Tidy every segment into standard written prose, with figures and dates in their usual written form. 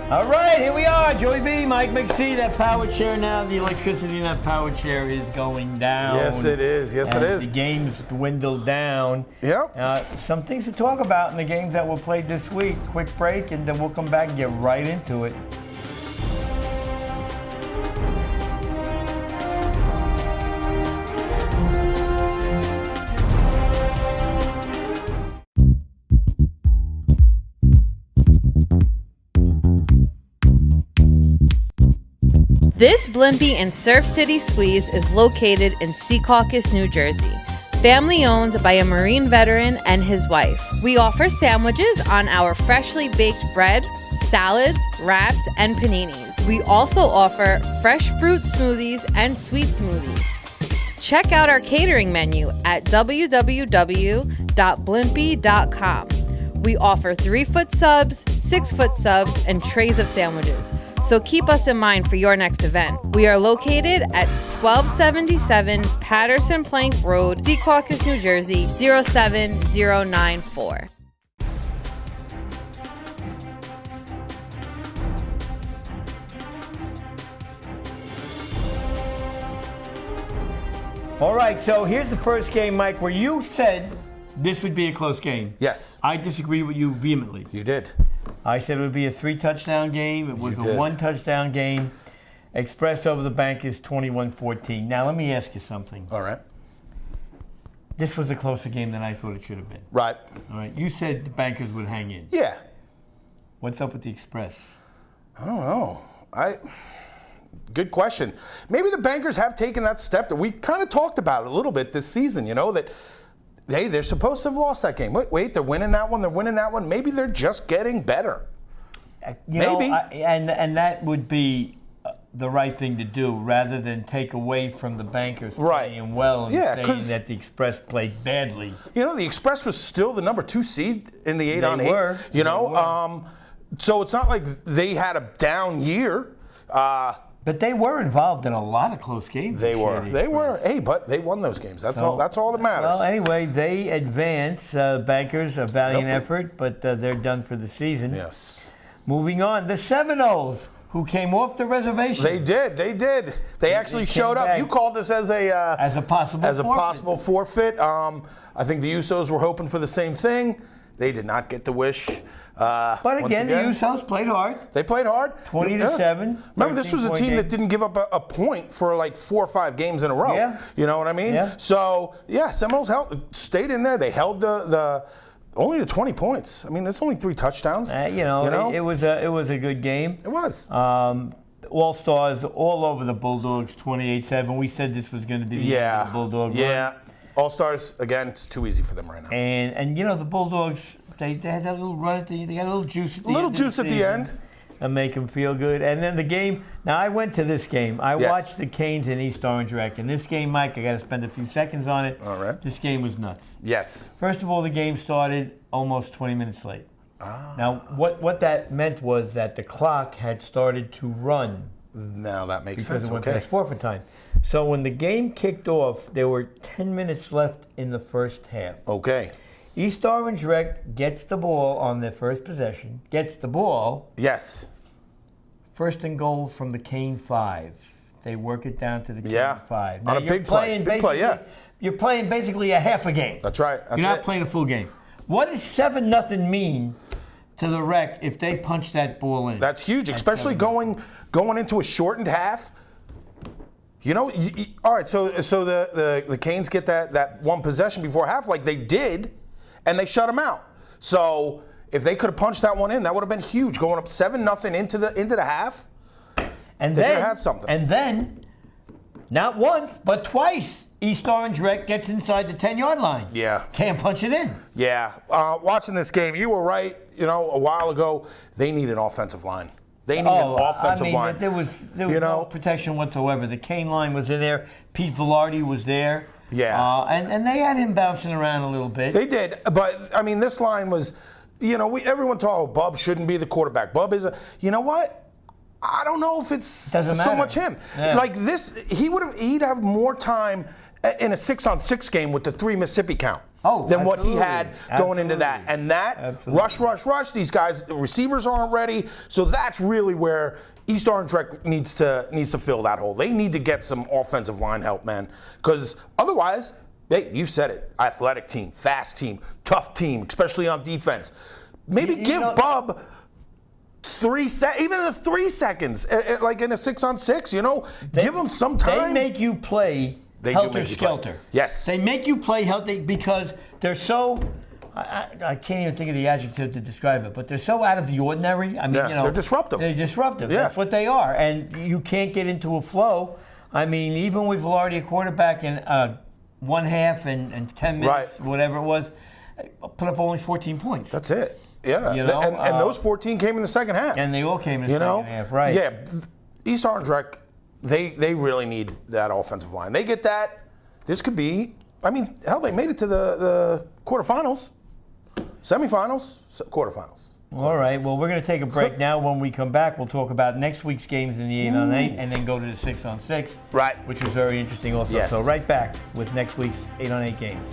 All right, here we are. Joey B, Mike McC. That power chair now, the electricity in that power chair is going down. Yes, it is. Yes, it is. The games dwindled down. Yep. Some things to talk about in the games that were played this week. Quick break, and then we'll come back and get right into it. This Blimpie and Surf City Squeeze is located in Secaucus, New Jersey. Family owned by a Marine veteran and his wife. We offer sandwiches on our freshly baked bread, salads, wraps, and paninis. We also offer fresh fruit smoothies and sweet smoothies. Check out our catering menu at www.blimpie.com. We offer 3-foot subs, 6-foot subs, and trays of sandwiches. So keep us in mind for your next event. We are located at 1277 Patterson Plank Road, Secaucus, New Jersey, 07094. All right, so here's the first game, Mike, where you said this would be a close game. Yes. I disagree with you vehemently. You did. I said it would be a 3-touchdown game. It was a 1-touchdown game. Express over the bank is 21-14. Now, let me ask you something. All right. This was a closer game than I thought it should have been. Right. All right. You said the Bankers would hang in. Yeah. What's up with the Express? I don't know. Good question. Maybe the Bankers have taken that step that we kind of talked about a little bit this season, that hey, they're supposed to have lost that game. Wait, they're winning that one. They're winning that one. Maybe they're just getting better. Maybe. And that would be the right thing to do rather than take away from the Bankers playing well and saying that the Express played badly. The Express was still the number 2 seed in the 8-on-8. They were. So it's not like they had a down year. But they were involved in a lot of close games. They were. Hey, but they won those games. That's all that matters. Well, anyway, they advance. Bankers, a valiant effort, but they're done for the season. Yes. Moving on, the Seminoles, who came off the reservation. They did. They actually showed up. You called this as a possible forfeit. I think the Usos were hoping for the same thing. They did not get the wish. But again, the Usos played hard. They played hard. 20-7. Remember, this was a team that didn't give up a point for like 4 or 5 games in a row. Yeah. You know what I mean? Yeah. So, Seminoles stayed in there. They held only to 20 points. I mean, it's only 3 touchdowns. It was a good game. It was. All-Stars all over the Bulldogs, 28-7. We said this was going to be the end of the Bulldog run. Yeah. All-Stars, again, it's too easy for them right now. And the Bulldogs, they had that little run at the end. They got a little juice at the end. A little juice at the end. And make them feel good. And then the game, now I went to this game. I watched the Canes and East Orange Rec. And this game, Mike, I got to spend a few seconds on it. All right. This game was nuts. Yes. First of all, the game started almost 20 minutes late. Now, what that meant was that the clock had started to run. Now that makes sense. Because it went past forfeit time. So when the game kicked off, there were 10 minutes left in the first half. Okay. East Orange Rec gets the ball on their first possession. Gets the ball. Yes. First and goal from the Cane 5. They work it down to the Cane 5. Now on a big play. Big play, yeah. You're playing basically a half a game. That's right. You're not playing a full game. What does 7-0 mean to the Rec if they punch that ball in? That's huge, especially going into a shortened half. All right, so the Canes get that one possession before half like they did, and they shut them out. So if they could have punched that one in, that would have been huge. Going up 7-0 into the half, and they could have had something. And then, not once, but twice, East Orange Rec gets inside the 10-yard line. Yeah. Can't punch it in. Yeah. Watching this game, you were right, a while ago, they need an offensive line. They need an offensive line. There was no protection whatsoever. The Cane line was in there. Pete Velarde was there. Yeah. And they had him bouncing around a little bit. They did. But, this line was, everyone thought, Bub shouldn't be the quarterback. Bub is you know what? I don't know if it's so much him. Yeah. Like this, he'd have more time in a 6-on-6 game with the 3 Mississippi count. than what he had going into that. Absolutely. And that Absolutely. rush, these guys, the receivers aren't ready. So that's really where East Orange Rec needs to fill that hole. They need to get some offensive line help, man. Because otherwise, hey, you've said it, athletic team, fast team, tough team, especially on defense. Maybe give Bub 3 seconds, even the 3 seconds, like in a 6-on-6, give them some time. They make you play helter-skelter. Yes. They make you play healthy because they're so, I can't even think of the adjective to describe it, but they're so out of the ordinary. I mean, they're disruptive. They're disruptive. Yeah. That's what they are. And you can't get into a flow. I mean, even with Velarde, a quarterback in 1/2 and 10 minutes, whatever it was, put up only 14 points. That's it. Yeah. And those 14 came in the second half. And they all came in the second half, right. Yeah. East Orange Rec, they really need that offensive line. They get that. This could be, hell, they made it to the quarterfinals, semifinals, quarterfinals. All right, well, we're going to take a break now. When we come back, we'll talk about next week's games in the 8-on-8 and then go to the 6-on-6, right? Which is very interesting also. Yes. So right back with next week's 8-on-8 games.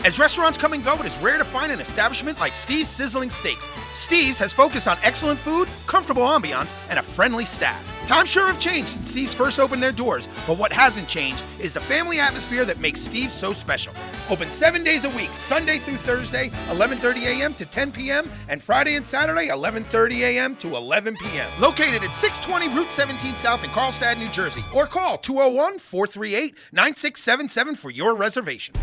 As restaurants come and go, it is rare to find an establishment like Steve's Sizzling Steaks. Steve's has focused on excellent food, comfortable ambiance, and a friendly staff. Times sure have changed since Steve's first opened their doors, but what hasn't changed is the family atmosphere that makes Steve's so special. Open 7 days a week, Sunday through Thursday, 11:30 a.m. to 10 p.m., and Friday and Saturday, 11:30 a.m. to 11 p.m. Located at 620 Route 17 South in Carlstadt, New Jersey, or call 201-438-9677 for your reservation.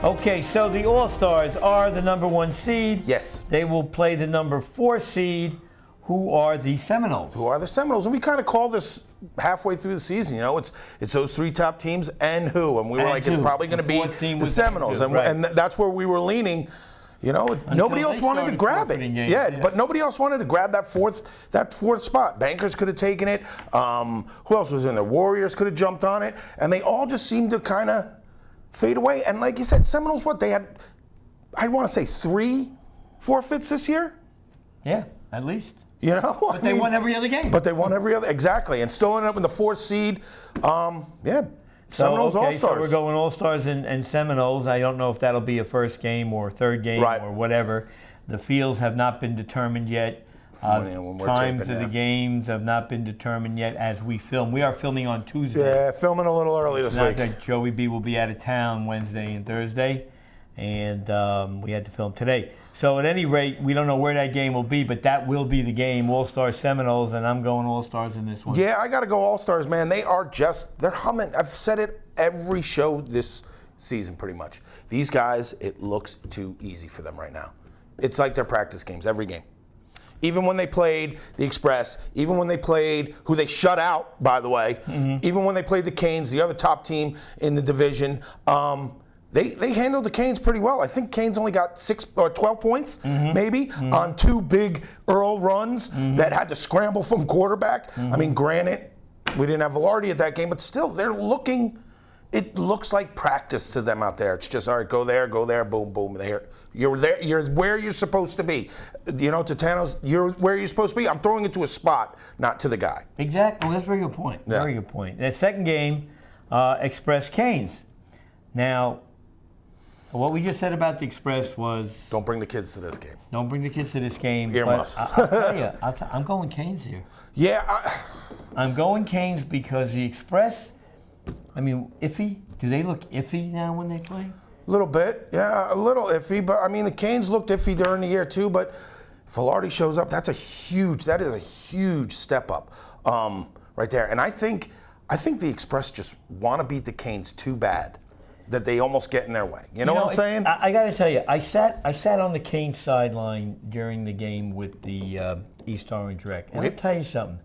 Okay, so the All-Stars are the number 1 seed. Yes. They will play the number 4 seed, who are the Seminoles. And we kind of call this halfway through the season, it's those 3 top teams and who, and we were like, it's probably going to be the Seminoles, and that's where we were leaning. Nobody else wanted to grab it. Yeah, but nobody else wanted to grab that fourth spot. Bankers could have taken it. Who else was in there? Warriors could have jumped on it, and they all just seemed to kind of fade away. And like you said, Seminoles, they had, I want to say 3 forfeits this year? Yeah, at least. But they won every other game. Exactly. And still ended up in the 4th seed. Seminoles All-Stars. So we're going All-Stars and Seminoles. I don't know if that'll be a first game or third game or whatever. The fields have not been determined yet. Times of the games have not been determined yet as we film. We are filming on Tuesday. Yeah, filming a little early this week. Like Joey B will be out of town Wednesday and Thursday, and we had to film today. So at any rate, we don't know where that game will be, but that will be the game, All-Stars Seminoles, and I'm going All-Stars in this one. Yeah, I got to go All-Stars, man. They're humming. I've said it every show this season pretty much. These guys, it looks too easy for them right now. It's like their practice games, every game. Even when they played the Express, even when they played, who they shut out, by the way, even when they played the Canes, the other top team in the division, they handled the Canes pretty well. I think Canes only got 6 or 12 points, maybe, on 2 big Earl runs that had to scramble from quarterback. Granted, we didn't have Velarde at that game, but still, it looks like practice to them out there. It's just, all right, go there, boom, boom, there. You're there. You're where you're supposed to be. Tatanos, you're where you're supposed to be. I'm throwing it to a spot, not to the guy. Exactly. Well, that's a very good point. Yeah. Very good point. That second game, Express Canes. Now, what we just said about the Express was... Don't bring the kids to this game. Don't bring the kids to this game. Earmuffs. I'll tell you, I'm going Canes here. Yeah. I'm going Canes because the Express, iffy. Do they look iffy now when they play? A little bit, yeah, a little iffy. But the Canes looked iffy during the year too. But Velarde shows up. That is a huge step up right there. And I think the Express just want to beat the Canes too bad that they almost get in their way. You know what I'm saying? I got to tell you, I sat on the Canes sideline during the game with the East Orange Rec. And I'll tell you something.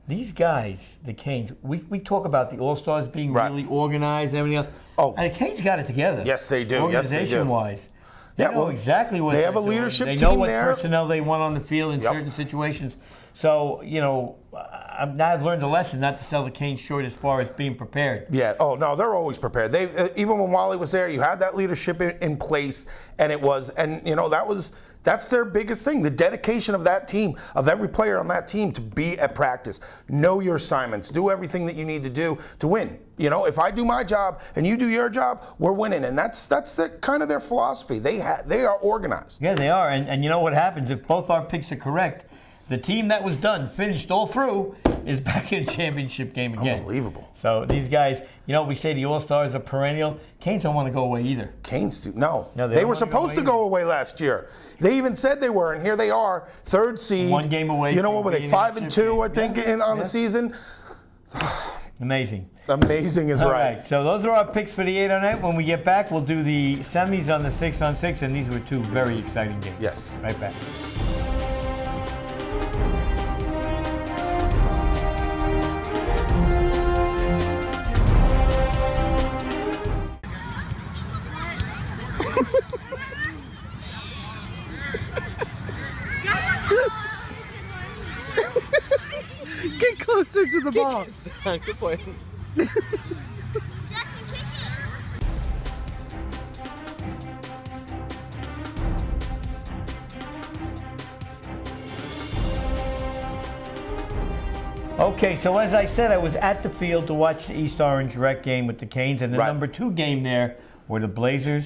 These guys, the Canes, we talk about the All-Stars being really organized and everything else. Oh. And the Canes got it together. Yes, they do. Organization-wise. They know exactly what they they're have a leadership team there. They know what personnel they want on the field in certain situations. So, I've learned a lesson not to sell the Canes short as far as being prepared. Yeah. Oh no, they're always prepared. They even when Wally was there, you had that leadership in place, and that's their biggest thing. The dedication of that team, of every player on that team, to be at practice, know your assignments, do everything that you need to do to win. If I do my job and you do your job, we're winning, and that's kind of their philosophy. They are organized. Yeah, they are, and you know what happens if both our picks are correct? The team that was done, finished all through, is back in a championship game again. Unbelievable. So these guys, we say the All-Stars are perennial. Canes don't want to go away either. Canes do. No, they they don't were wanna supposed to go away last year. They even said they were, and here they are, third seed. One game away. What from were they? being 5-2, I think, Yeah. on the season. Amazing. Amazing is All right. right, so those are our picks for the 8-on-8. When we get back, we'll do the semis on the 6-on-6, and these were two very exciting games. Yes. Right back. Get closer to the ball. Good point. Okay, so as I said, I was at the field to watch the East Orange Rec game with the Canes, and the Right. number 2 game there were the Blazers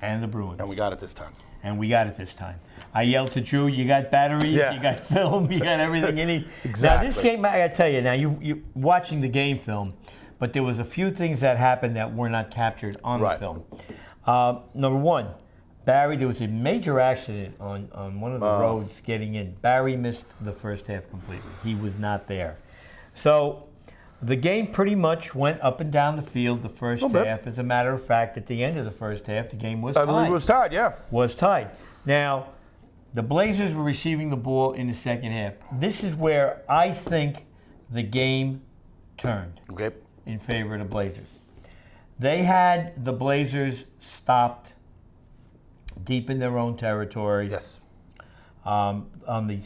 and the Bruins. And we got it this time. And we got it this time. I yelled to Drew, you got batteries, Yeah. you got film, you got everything you need. Exactly. Now, this game, I gotta tell you, now you watching the game film, but there was a few things that happened that were not captured on Right. the film. Number one, Barry, there was a major accident on one of the roads getting in. Barry missed the first half completely. He was not there. So the game pretty much went up and down the field the first Little bit. half. As a matter of fact, at the end of the first half, the game was I tied. believe it was tied, yeah. Was tied. Now, the Blazers were receiving the ball in the second half. This is where I think the game turned Okay. in favor of the Blazers. They had the Blazers stopped deep in their own territory. Yes. On the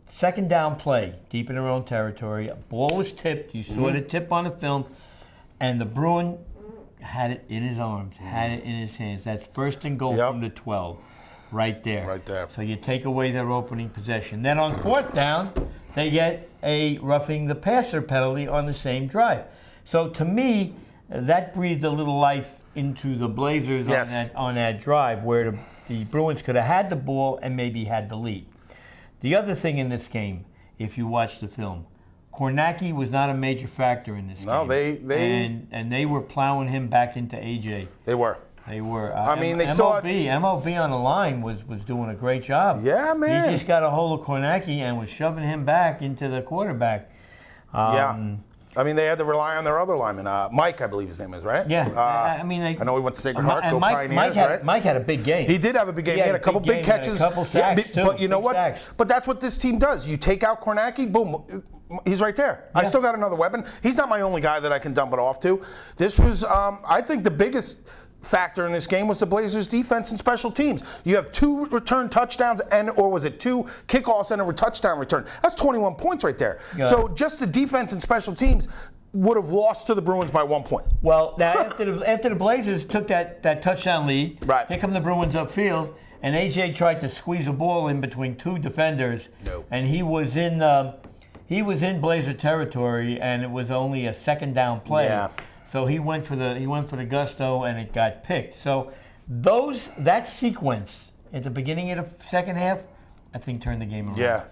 second down play, deep in their own territory, a ball was tipped. You saw the tip on the film, and the Bruin had it in his arms, had it in his hands. That's first and goal Yep. from the 12, right there. Right there. So you take away their opening possession. Then on fourth down, they get a roughing the passer penalty on the same drive. So to me, that breathed a little life into the Blazers Yes. on that drive, where the Bruins could have had the ball and maybe had the lead. The other thing in this game, if you watch the film, Kornacki was not a major factor in this No, game. they- and they were plowing him back into AJ. They were. They were. I mean, they still had- MOB on the line was doing a great job. Yeah, man. He just got a hold of Kornacki and was shoving him back into the quarterback. Yeah. I mean, they had to rely on their other lineman. Mike, I believe his name is, right? Yeah, I mean, I know he went to Sacred Heart, and go Pioneers, right? Mike had a big game. He did have a big game. He had a couple big game and catches. a couple sacks, too. But you know Big what? sacks. But that's what this team does. You take out Kornacki, boom, he's right there. I Yeah. still got another weapon. He's not my only guy that I can dump it off to. This was, I think, the biggest factor in this game was the Blazers' defense and special teams. You have 2 return touchdowns or was it 2 kickoffs and a touchdown return? That's 21 points right there. Yeah. So just the defense and special teams would have lost to the Bruins by 1 point. Well, now after the Blazers took that touchdown lead, Right. here come the Bruins upfield, and AJ tried to squeeze a ball in between 2 defenders, No. and he was in Blazer territory, and it was only a second down play. Yeah. So he went for the gusto, and it got picked. So that sequence at the beginning of the second half, I think turned the game around. Yeah.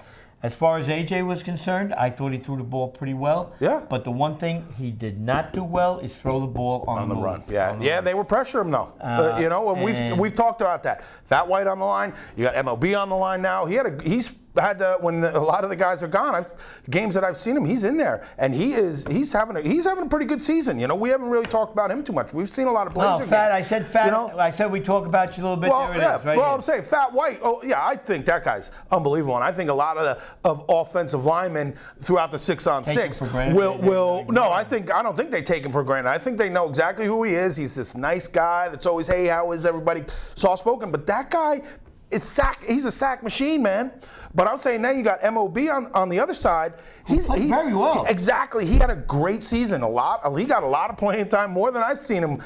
As far as AJ was concerned, I thought he threw the ball pretty well. Yeah. But the one thing he did not do well is throw the ball on The move. run, yeah, On the yeah, run. they were pressuring him though. And and- we've talked about that. Fat White on the line. You got MOB on the line now. He's had when a lot of the guys are gone. Games that I've seen him, he's in there, and he's having a pretty good season. We haven't really talked about him too much. We've seen a lot of Blazer Fat. games. I said Fat. You know? I said we talk about you a little bit. Well, There it yeah. is, right Well, here. I'm saying Fat White. Oh, yeah. I think that guy's unbelievable, and I think a lot of offensive linemen throughout the 6-on-6 Take him for granted. will. No, I don't think they take him for granted. I think they know exactly who he is. He's this nice guy that's always, hey, how is everybody, soft spoken. But that guy is he's a sack machine, man. But I'm saying now you got MOB on the other side. He played very well. Exactly. He had a great season. He got a lot of playing time, more than I've seen him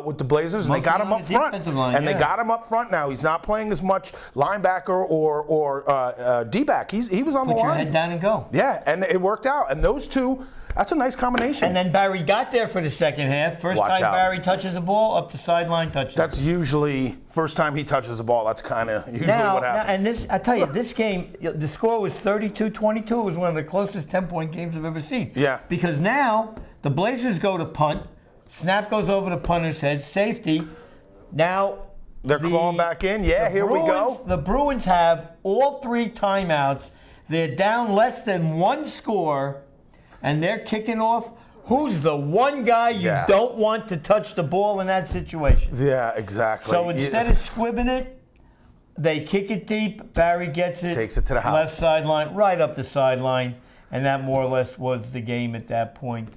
with the Blazers. And they got him up front. They got him up front now. He's not playing as much linebacker or D-back. He was on the line. Put your head down and go. Yeah, and it worked out. And those two, that's a nice combination. And then Barry got there for the second half. First Watch time out. Barry touches the ball, up the sideline, touches. That's usually first time he touches the ball. That's kind of usually what happens. And I tell you, this game, the score was 32-22. It was one of the closest 10-point games I've ever seen. Yeah. Because now the Blazers go to punt, snap goes over the punter's head, safety. Now they're clawing back in. Yeah, here we go. The Bruins have all 3 timeouts. They're down less than 1 score, and they're kicking off. Who's the one guy you don't want to touch the ball in that situation? Yeah, exactly. So instead of squibbing it, they kick it deep. Barry gets it. Takes it to the house. Left sideline, right up the sideline. And that more or less was the game at that point.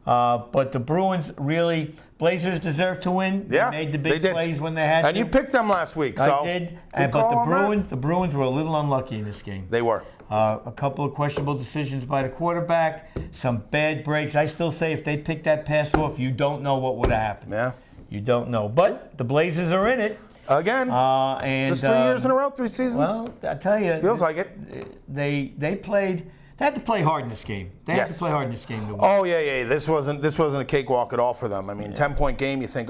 But the Bruins really, Blazers deserve to win. Yeah, they made the they big did. plays when they had to. And you picked them last week. So I did. good But call on that. the Bruins were a little unlucky in this game. They were. A couple of questionable decisions by the quarterback, some bad breaks. I still say if they picked that pass off, you don't know what would have happened. Yeah. You don't know. But the Blazers are in it. Again. And Is this 3 years in a row, 3 seasons? Well, I tell you, Feels like it. They had to play hard in this game. They had to play hard in this game to win. Oh yeah. This wasn't a cakewalk at all for them. I mean, 10-point game. You think,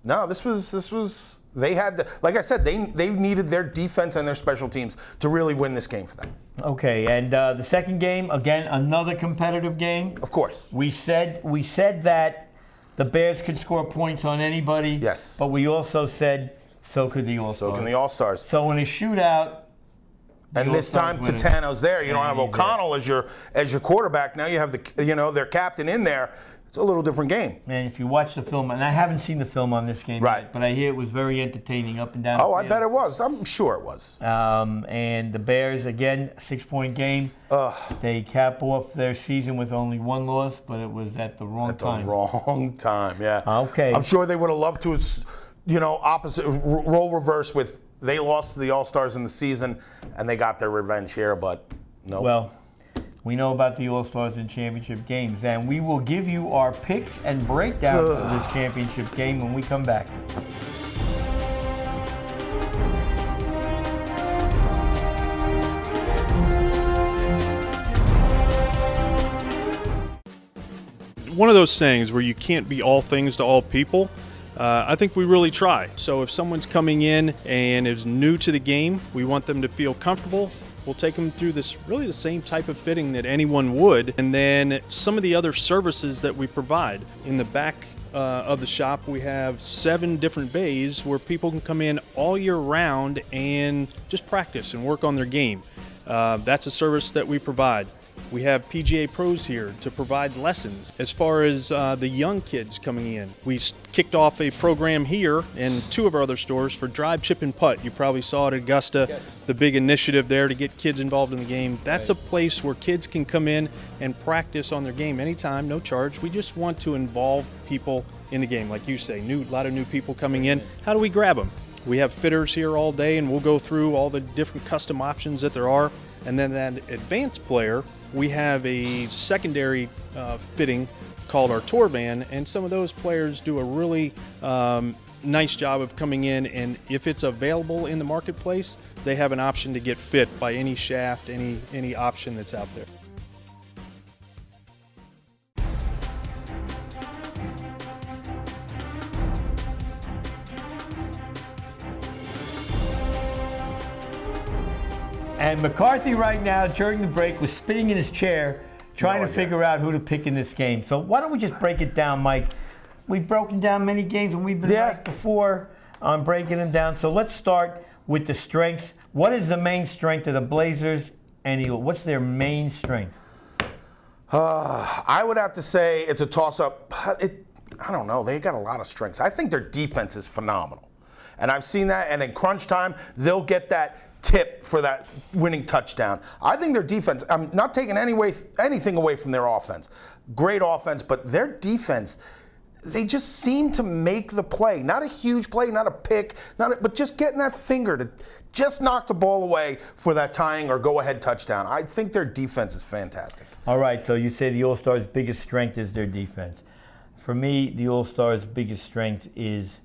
this was. They had to, like I said, they needed their defense and their special teams to really win this game for them. Okay, and the second game, again, another competitive game. Of course. We said that the Bears could score points on anybody. Yes. But we also said so could the All-Stars. So can the All-Stars. So in a shootout. And this time Tatano's there. You don't have O'Connell as your quarterback. Now you have their captain in there. It's a little different game. Man, if you watch the film, and I haven't seen the film on this game yet, but I hear it was very entertaining up and down the Oh, I field. bet it was. I'm sure it was. And the Bears, again, 6-point game. They cap off their season with only 1 loss, but it was at the wrong time. At the wrong time, yeah. Okay. I'm sure they would have loved to, opposite, role reverse with they lost to the All-Stars in the season, and they got their revenge here, but no. Well, we know about the All-Stars and championship games, and we will give you our picks and breakdown of this championship game when we come back. One of those sayings where you can't be all things to all people. I think we really try. So if someone's coming in and is new to the game, we want them to feel comfortable. We'll take them through the same type of fitting that anyone would. And then some of the other services that we provide. In the back of the shop, we have 7 different bays where people can come in all year round and just practice and work on their game. That's a service that we provide. We have PGA pros here to provide lessons. As far as the young kids coming in, we kicked off a program here and 2 of our other stores for drive, chip, and putt. You probably saw it at Augusta, the big initiative there to get kids involved in the game. That's a place where kids can come in and practice on their game anytime, no charge. We just want to involve people in the game. Like you say, a lot of new people coming in. How do we grab them? We have fitters here all day, and we'll go through all the different custom options that there are. And then that advanced player, we have a secondary fitting called our tour van, and some of those players do a really nice job of coming in, and if it's available in the marketplace, they have an option to get fit by any shaft, any option that's out there. And McCarthy right now, during the break, was spinning in his chair, trying to figure out who to pick in this game. So why don't we just break it down, Mike? We've broken down many games, and we've been right before on breaking them down. So let's start with the strengths. What is the main strength of the Blazers and Eagle? What's their main strength? I would have to say it's a toss-up. I don't know. They got a lot of strengths. I think their defense is phenomenal. And I've seen that, and in crunch time, they'll get that tip for that winning touchdown. I think their defense, I'm not taking anything away from their offense. Great offense, but their defense, they just seem to make the play. Not a huge play, not a pick, but just getting that finger to just knock the ball away for that tying or go-ahead touchdown. I think their defense is fantastic. All right, so you say the All-Stars' biggest strength is their defense. For me, the All-Stars' biggest strength is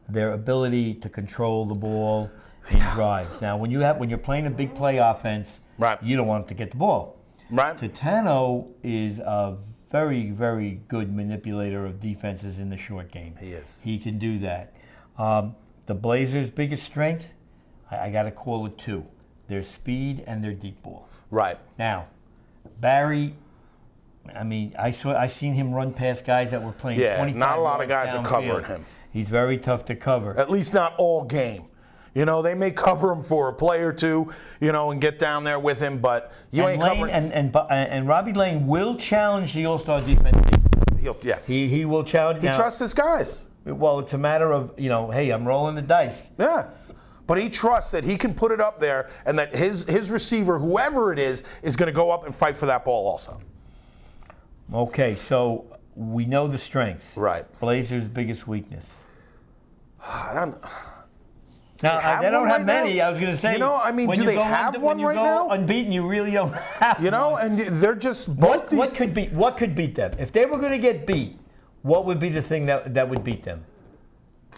their ability to control the ball in drives. Now, when you're playing a big play offense, Right. you don't want them to get the ball. Right. Totano is a very, very good manipulator of defenses in the short game. He is. He can do that. The Blazers' biggest strength, I got to call it two: their speed and their deep ball. Right. Now, Barry, I mean, I seen him run past guys that were playing. Yeah, 25 not a lot of yards guys are downfield. covering him. He's very tough to cover. At least not all game. You know, they may cover him for a play or two, you know, and get down there with him, but you ain't Lane, covering. and Robbie Lane will challenge the All-Star defense. Yes. He will challenge. He trusts his guys. Well, it's a matter of, hey, I'm rolling the dice. Yeah. But he trusts that he can put it up there and that his receiver, whoever it is going to go up and fight for that ball also. Okay, so we know the strength. Right. Blazers' biggest weakness. I don't. Now, have they don't one have right many. now? I was going to say. You know, I mean, when do you they go have when one you right go now? unbeaten, you really don't have You know, one. and they're just What both could beat them? If they were going to get beat, what would be the thing that would beat them?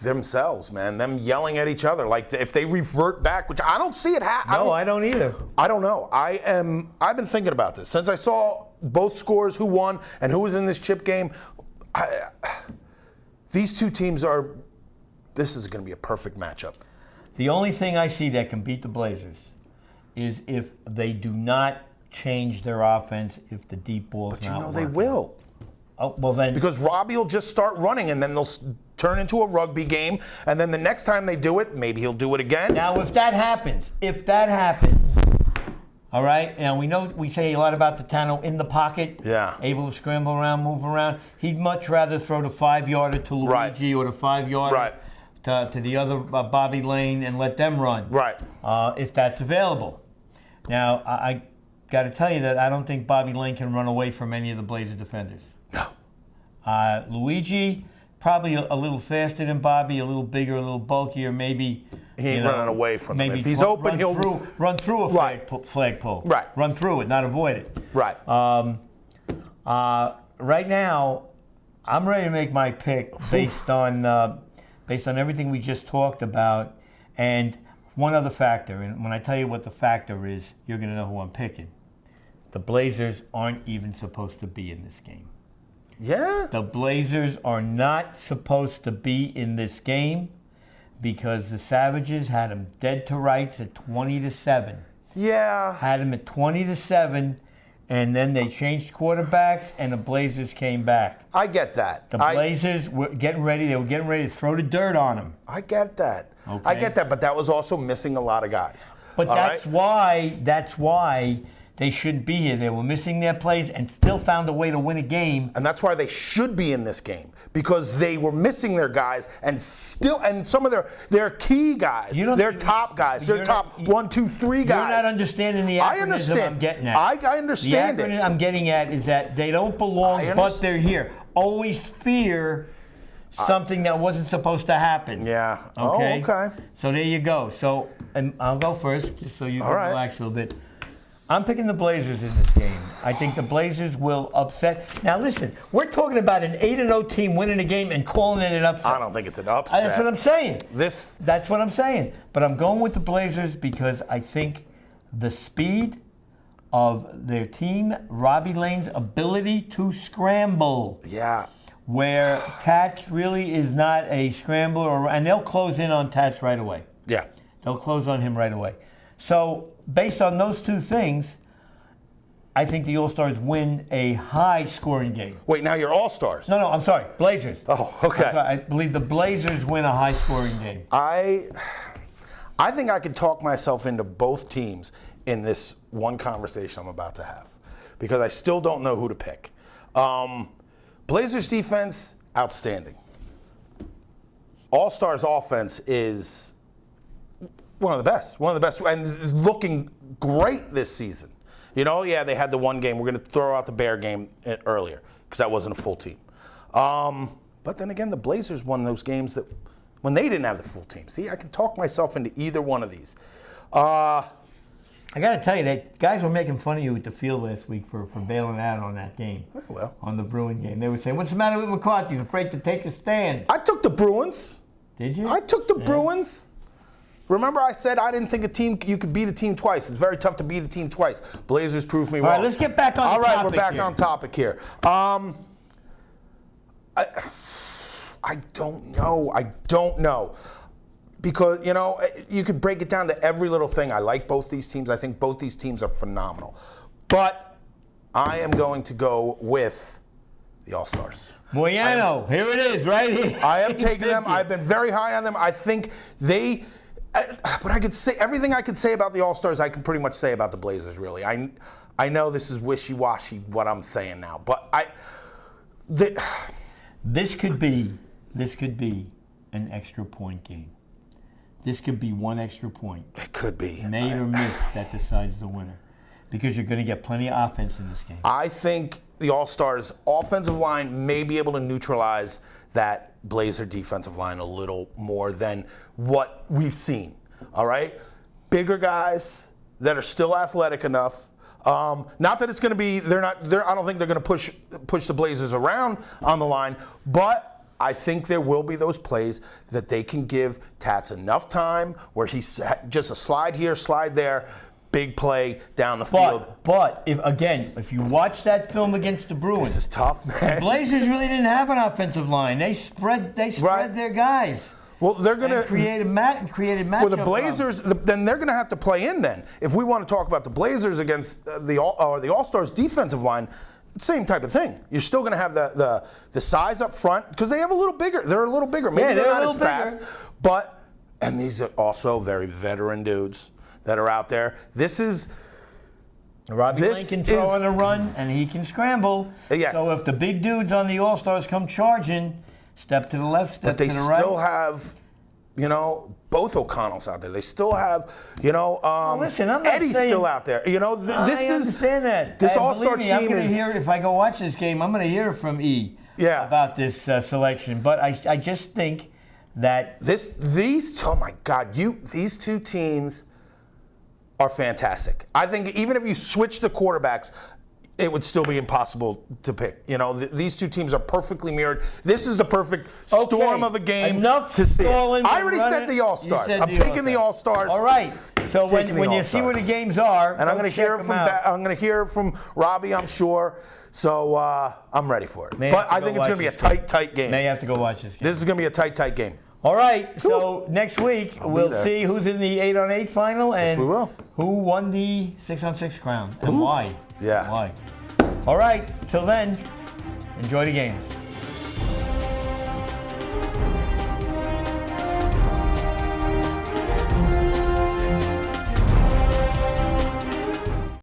themselves, man. Them yelling at each other. Like if they revert back, which I don't see it happen. No, I don't either. I don't know. I've been thinking about this since I saw both scores, who won and who was in this chip game. These two teams this is going to be a perfect matchup. The only thing I see that can beat the Blazers is if they do not change their offense, if the deep ball's But you not know they working. will. Oh, well then. Because Robbie will just start running and then they'll turn into a rugby game. And then the next time they do it, maybe he'll do it again. Now, if that happens, all right, and we say a lot about Totano in the pocket, Yeah. able to scramble around, move around. He'd much rather throw the 5-yarder to Luigi Right. or the 5-yarder Right. to the other Bobby Lane and let them run. Right. If that's available. Now, I got to tell you that I don't think Bobby Lane can run away from any of the Blazer defenders. No. Luigi, probably a little faster than Bobby, a little bigger, a little bulkier, maybe. He ain't running away from him. Maybe If he's open, he'll run through a Right. flagpole. Right. Run through it, not avoid it. Right. Right now, I'm ready to make my pick based on everything we just talked about, and one other factor. And when I tell you what the factor is, you're going to know who I'm picking. The Blazers aren't even supposed to be in this game. Yeah. The Blazers are not supposed to be in this game because the Savages had them dead to rights at 20-7. Yeah. Had them at 20-7, and then they changed quarterbacks, and the Blazers came back. I get that. The Blazers were getting ready. They were getting ready to throw the dirt on them. I get that. Okay. I get that, but that was also missing a lot of guys. But All that's right? why they shouldn't be here. They were missing their plays and still found a way to win a game. And that's why they should be in this game, because they were missing their guys and some of their key guys, their top guys, their top 1, 2, 3 guys. You're not understanding the I acronym understand. I'm getting at. I understand the it. acronym I'm getting at is that they don't belong, but they're here. Always fear something that wasn't supposed to happen. Yeah. Okay? Oh, okay. So there you go. So and I'll go first, just so you can All right. relax a little bit. I'm picking the Blazers in this game. I think the Blazers will upset. Now listen, we're talking about an 8-0 team winning a game and calling it an upset. I don't think it's an upset. That's what I'm saying. This. That's what I'm saying. But I'm going with the Blazers because I think the speed of their team, Robbie Lane's ability to scramble, Yeah. where Tats really is not a scrambler, and they'll close in on Tats right away. Yeah. They'll close on him right away. So based on those two things, I think the All-Stars win a high-scoring game. Wait, now you're all-stars. No, I'm sorry, Blazers. Oh, okay. I'm sorry, I believe the Blazers win a high-scoring game. I think I could talk myself into both teams in this one conversation I'm about to have, because I still don't know who to pick. Blazers defense, outstanding. All-Stars offense is one of the best, and looking great this season. You know, yeah, they had the one game. We're going to throw out the Bear game earlier because that wasn't a full team. But then again, the Blazers won those games that when they didn't have the full team. See, I can talk myself into either one of these. I got to tell you, that guys were making fun of you at the field last week for bailing out on that game. Well. On the Bruin game. They were saying, what's the matter with McCarthy? He's afraid to take a stand. I took the Bruins. Did you? I took the Bruins. Remember I said I didn't think you could beat a team twice. It's very tough to beat a team twice. Blazers proved me wrong. All right, let's get back on All the right, topic we're back here. on topic here. I don't know. Because, you could break it down to every little thing. I like both these teams. I think both these teams are phenomenal. But I am going to go with the All-Stars. Moyano, here it is, right here. I am taking them. Thank you. I've been very high on them. I think but I could say everything I could say about the All-Stars, I can pretty much say about the Blazers, really. I know this is wishy-washy what I'm saying now, but This could be an extra point game. This could be one extra point, it could be. made or missed, that decides the winner. Because you're going to get plenty of offense in this game. I think the All-Stars offensive line may be able to neutralize that Blazer defensive line a little more than what we've seen. All right? Bigger guys that are still athletic enough. Not that it's going to be, I don't think they're going to push the Blazers around on the line, but I think there will be those plays that they can give Tats enough time where he's just a slide here, slide there, big play down the field. But if you watch that film against the Bruins, This is tough, man. Blazers really didn't have an offensive line. They spread Right. their guys. Well, they're going And to created matchup for the Blazers. Then they're going to have to play in. Then, if we want to talk about the Blazers against the All-Stars defensive line, same type of thing. You're still going to have the size up front because they have a little bigger. They're a little bigger. Maybe Yeah, they're they're a not little as fast, bigger. and these are also very veteran dudes that are out there. This is. Robbie Lane This can throw is- on a run, and he can scramble. Yes. So if the big dudes on the All-Stars come charging, step to the left, step But they to the right. still have, both O'Connells out there. They still have, listen, I'm not Eddie's saying- still out there. This I is understand that. this And All-Star believe me, I'm team gonna is. hear, if I go watch this game, I'm going to hear from E about this selection. But I just think that Oh my God, these two teams are fantastic. I think even if you switch the quarterbacks, it would still be impossible to pick. These two teams are perfectly mirrored. This is the perfect storm of a game enough to see it. stalling, I already run said it. the All-Stars. You said I'm the taking the All-Stars. All right. So Taking when the you see where the All-Stars. games are, And I'm go going to hear check from them out. I'm going to hear from Robbie, I'm sure. So I'm ready for it. May But have to I go think it's watch going to be a this tight game. May have to go watch this game. This is going to be a tight game. All right, so next week be we'll there. see who's in the 8-on-8 final and we will. who won the 6-on-6 crown and why. Yeah. Why. All right, till then, enjoy the games.